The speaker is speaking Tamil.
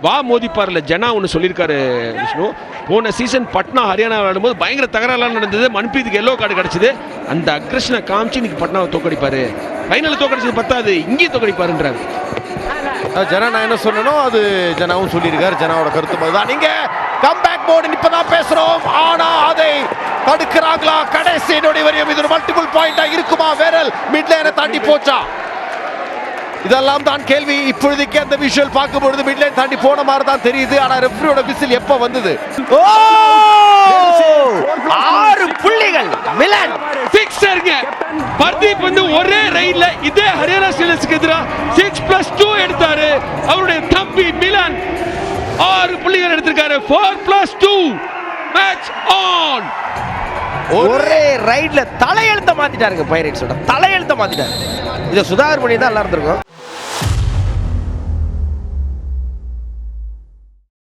வா மோதிப்பார்ல ஜனா ஒன்று சொல்லியிருக்காரு விஷ்ணு. போன சீசன் பட்னா ஹரியானா விளையாடும்போது பயங்கர தகராறுலாம் நடந்தது. மன்பிரீத்துக்கு எல்லோ கார்டு கிடைச்சது. அந்த அக்ரஷனை காமிச்சு இன்னைக்கு பட்னாவை தோக்கடிப்பாரு. ஃபைனலில் தோக்கடிச்சது பத்தாது, இங்கேயும் தோக்கடிப்பாருன்றாரு. ஜனா நான் என்ன சொன்னனோ அது ஜனாவும் சொல்லியிருக்காரு. ஜனாவோட கருத்து தான். நீங்க கம்பேக் மோட் இப்பதான் பேசுறோம். ஆனா அதை தடுக்கிறாங்களா? கடைசி நொடி வரையும் இது ஒரு மல்டிபிள் பாயிண்டா இருக்குமா? வேரல் மிட்லைனை தாண்டி போச்சா? இதெல்லாம் தான் கேள்வி. இப்பொழுதைக்கு அந்த விஷுவல் பார்க்கும் பொழுது மிட்லைன் தாண்டி போன மாதிரி தான் தெரியுது. ஆனா ரெஃப்ரியோட விசில் எப்ப வந்தது? 6 புள்ளிகள் மிலன் சிக்ஸர்ங்க. பர்தீப் வந்து ஒரே ரைட்ல இதே ஹரியானா ஸ்டீலர்ஸ்க்கு எதிராக 6+2 எடுத்தாரு. அவருடைய தம்பி மிலன் 6 புள்ளிகள் எடுத்திருக்காரு. 4+2 மேட்ச் ஆன். ஒரே ரைட்ல தலையெழுத்த மாத்திட்டாருங்க. பைரேட்ஸோட தலையெழுத்த மாத்திட்டாரு. இத சுதாகர் பண்ணி தான் நல்லா இருந்திருக்கும்.